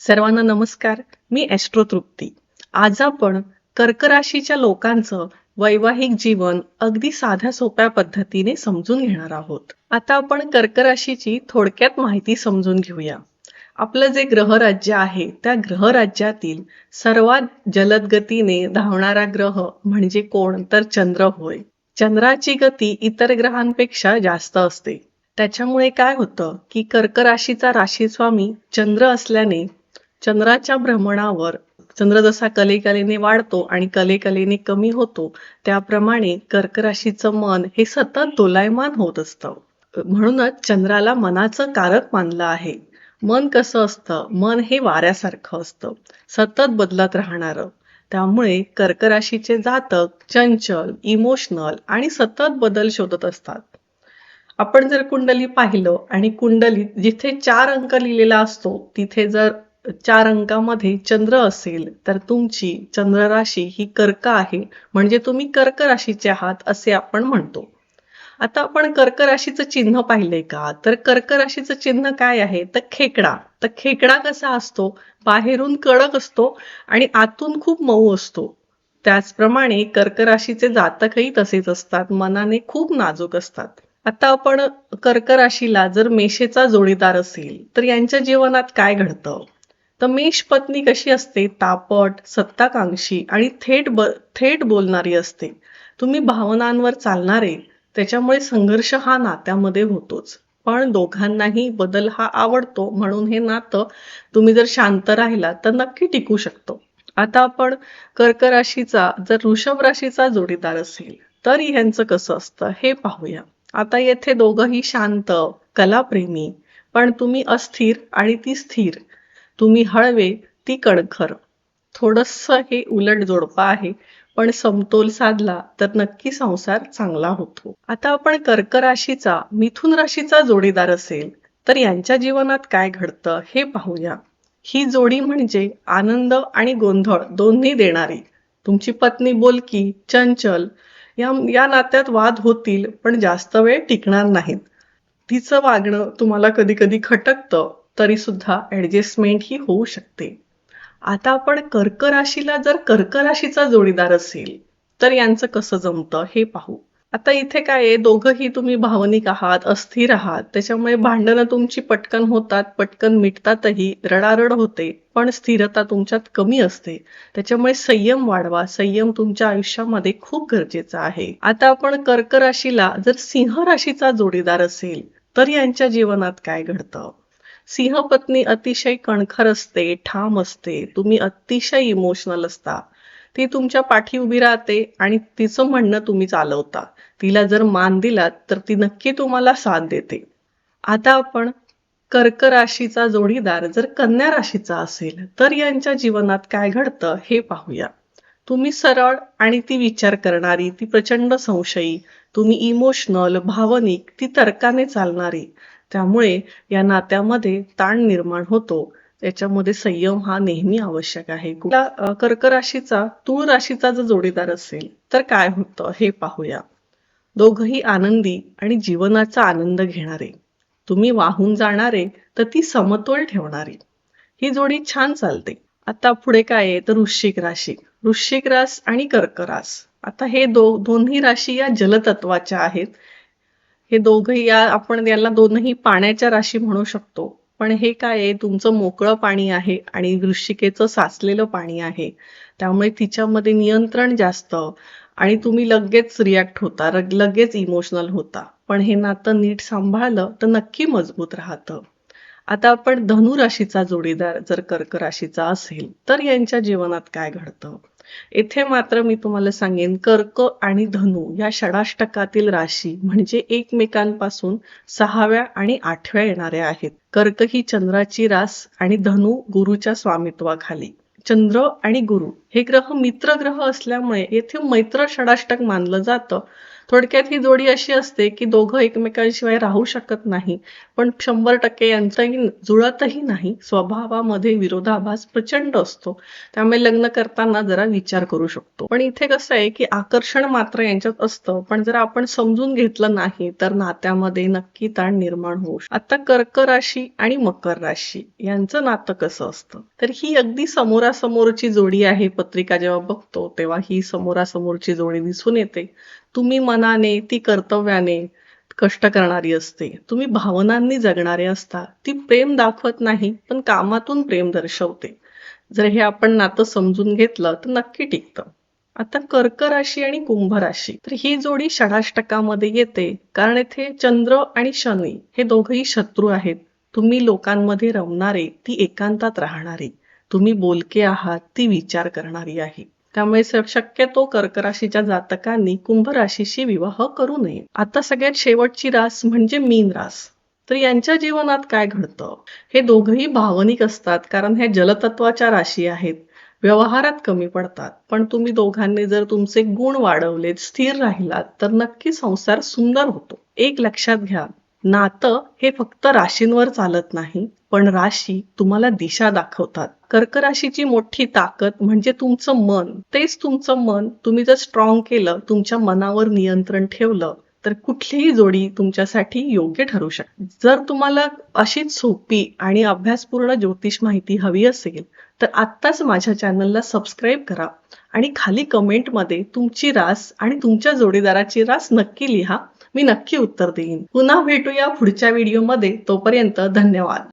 सर्वांना नमस्कार. मी ॲस्ट्रो तृप्ती. आज आपण कर्क राशीच्या लोकांचं वैवाहिक जीवन अगदी साध्या सोप्या पद्धतीने समजून घेणार आहोत. आता आपण कर्क राशीची थोडक्यात माहिती समजून घेऊया. आपलं जे ग्रहराज्य आहे त्या ग्रहराज्यातील सर्वात जलद गतीने धावणारा ग्रह म्हणजे कोण तर चंद्र होय. चंद्राची गती इतर ग्रहांपेक्षा जास्त असते. त्याच्यामुळे काय होतं की कर्क राशीचा राशीस्वामी चंद्र असल्याने चंद्राच्या भ्रमणावर चंद्र जसा कलेकलेने वाढतो आणि कलेकलेने कमी होतो त्याप्रमाणे कर्क राशीचं मन हे सतत दोलायमान होत असतं. म्हणूनच चंद्राला मनाचं कारक मानलं आहे. मन कसं असतं? मन हे वाऱ्यासारखं असतं, सतत बदलत राहणारं. त्यामुळे कर्क राशीचे जातक चंचल, इमोशनल आणि सतत बदल शोधत असतात. आपण जर कुंडली पाहिलं आणि कुंडलीत जिथे 4 अंक लिहिलेला असतो तिथे जर 4 अंकामध्ये चंद्र असेल तर तुमची चंद्र राशी ही कर्क आहे, म्हणजे तुम्ही कर्क राशीचे आहात असे आपण म्हणतो. आता आपण कर्क राशीचं चिन्ह पाहिलंय का? तर कर्क राशीचं चिन्ह काय आहे? तर खेकडा. तर खेकडा कसा असतो? बाहेरून कडक असतो आणि आतून खूप मऊ असतो. त्याचप्रमाणे कर्क राशीचे जातकही तसेच असतात, मनाने खूप नाजूक असतात. आता आपण कर्क राशीला जर मेषेचा जोडीदार असेल तर यांच्या जीवनात काय घडतं? तर मेष पत्नी कशी असते? तापट, सत्ताकांक्षी आणि थेट बोलणारी असते. तुम्ही भावनांवर चालणारे, त्याच्यामुळे संघर्ष हा नात्यामध्ये होतोच. पण दोघांनाही बदल हा आवडतो, म्हणून हे नातं तुम्ही जर शांत राहिला तर नक्की टिकू शकतो. आता आपण कर्क राशीचा जर वृषभ राशीचा जोडीदार असेल तर ह्यांचं कसं असतं हे पाहूया. आता येथे दोघंही शांत, कलाप्रेमी, पण तुम्ही अस्थिर आणि ती स्थिर. तुम्ही हळवे, ती कणखर. थोडंसं हे उलट जोडपं आहे, पण समतोल साधला तर नक्की संसार चांगला होतो. आता आपण कर्क राशीचा मिथुन राशीचा जोडीदार असेल तर यांच्या जीवनात काय घडतं हे पाहूया. ही जोडी म्हणजे आनंद आणि गोंधळ दोन्ही देणारी. तुमची पत्नी बोलकी, चंचल, या नात्यात वाद होतील पण जास्त वेळ टिकणार नाहीत. तिचं वागणं तुम्हाला कधी कधी खटकतं तरी सुद्धा ऍडजस्टमेंट ही होऊ शकते. आता आपण कर्क राशीला जर कर्क राशीचा जोडीदार असेल तर यांचं कसं जमतं हे पाहू. आता इथे काय आहे, दोघंही तुम्ही भावनिक आहात, अस्थिर आहात, त्याच्यामुळे भांडणं तुमची पटकन होतात, पटकन मिटतातही, रडारड होते, पण स्थिरता तुमच्यात कमी असते. त्याच्यामुळे संयम वाढवा. संयम तुमच्या आयुष्यामध्ये खूप गरजेचा आहे. आता आपण कर्क राशीला जर सिंह राशीचा जोडीदार असेल तर यांच्या जीवनात काय घडतं? सिंह पत्नी अतिशय कणखर असते, ठाम असते, तुम्ही अतिशय इमोशनल असता. ती तुमच्या पाठी उभी राहते आणि तिचं म्हणणं तुम्ही चालवता. तिला जर मान दिलात तर ती नक्की तुम्हाला साथ देते. आता आपण कर्क राशीचा जोडीदार जर कन्या राशीचा असेल तर यांच्या जीवनात काय घडतं हे पाहूया. तुम्ही सरळ आणि ती विचार करणारी, ती प्रचंड संशयी, तुम्ही इमोशनल, भावनिक, ती तर्काने चालणारी. त्यामुळे या नात्यामध्ये ताण निर्माण होतो. त्याच्यामध्ये संयम हा नेहमी आवश्यक आहे. कर्क राशीचा तूळ राशीचा जर जोडीदार असेल तर काय होतं हे पाहूया. दोघही आनंदी आणि जीवनाचा आनंद घेणारे. तुम्ही वाहून जाणारे तर ती समतोल ठेवणारी. ही जोडी छान चालते. आता पुढे काय आहे तर वृश्चिक राशी. वृश्चिक रास आणि कर्क रास. आता हे दोन्ही राशी या जलतत्वाच्या आहेत. हे दोघही आपण याला दोनही पाण्याच्या राशी म्हणू शकतो. पण हे काय आहे, तुमचं मोकळं पाणी आहे आणि वृश्चिकेचं साचलेलं पाणी आहे. त्यामुळे तिच्यामध्ये नियंत्रण जास्त आणि तुम्ही लगेच रिॲक्ट होता, लगेच इमोशनल होता. पण हे नातं नीट सांभाळलं तर नक्की मजबूत राहतं. आता आपण धनु राशीचा जोडीदार जर कर्क राशीचा असेल तर यांच्या जीवनात काय घडतं? येथे मात्र मी तुम्हाला सांगेन, कर्क आणि धनु या षडाष्टकातील राशी म्हणजे एकमेकांपासून 6व्या आणि 8व्या येणाऱ्या आहेत. कर्क ही चंद्राची रास आणि धनु गुरुच्या स्वामित्वाखाली. चंद्र आणि गुरु हे ग्रह मित्र ग्रह असल्यामुळे येथे मैत्र षडाष्टक मानलं जातं. थोडक्यात ही जोडी अशी असते की दोघं एकमेकांशिवाय राहू शकत नाही, पण 100% यांचाही जुळतही नाही. स्वभावामध्ये विरोधाभास प्रचंड असतो. त्यामुळे लग्न करताना जरा विचार करू शकतो. पण इथे कसं आहे की आकर्षण मात्र यांच्यात असतं, पण जर आपण समजून घेतलं नाही तर नात्यामध्ये नक्की ताण निर्माण होऊ शकतो. आता कर्क राशी आणि मकर राशी यांचं नातं कसं असतं, तर ही अगदी समोरासमोरची जोडी आहे. पत्रिका जेव्हा बघतो तेव्हा ही समोरासमोरची जोडी दिसून येते. तुम्ही मनाने, ती कर्तव्याने कष्ट करणारी असते. तुम्ही भावनांनी जगणारे असता. ती प्रेम दाखवत नाही, पण कामातून प्रेम दर्शवते. जर हे आपण नातं समजून घेतलं तर नक्की टिकतं. आता कर्क राशी आणि कुंभ राशी, तर ही जोडी षडाष्टकामध्ये येते, कारण येथे चंद्र आणि शनी हे दोघंही शत्रू आहेत. तुम्ही लोकांमध्ये रमणारे, ती एकांतात राहणारी. तुम्ही बोलके आहात, ती विचार करणारी आहे. त्यामुळे शक्यतो कर्क राशीच्या जातकांनी कुंभ राशीशी विवाह करू नये. आता सगळ्यात शेवटची रास म्हणजे मीन रास. तर यांच्या जीवनात काय घडतं? हे दोघंही भावनिक असतात, कारण हे जलतत्वाच्या राशी आहेत. व्यवहारात कमी पडतात, पण तुम्ही दोघांनी जर तुमचे गुण वाढवलेत, स्थिर राहिलात, तर नक्की संसार सुंदर होतो. एक लक्षात घ्या, नातं हे फक्त राशींवर चालत नाही, पण राशी तुम्हाला दिशा दाखवतात. कर्क राशीची मोठी ताकद म्हणजे तुमचं मन. तेच तुमचं मन तुम्ही जर स्ट्रॉंग केलं, तुमच्या मनावर नियंत्रण ठेवलं, तर कुठलीही जोडी तुमच्यासाठी योग्य ठरू शकते. जर तुम्हाला अशीच सोपी आणि अभ्यासपूर्ण ज्योतिष माहिती हवी असेल, तर आत्ताच माझ्या चॅनलला सबस्क्राईब करा आणि खाली कमेंटमध्ये तुमची रास आणि तुमच्या जोडीदाराची रास नक्की लिहा. मी नक्की उत्तर देईन. पुन्हा भेटूया पुढच्या व्हिडिओमध्ये. तोपर्यंत धन्यवाद.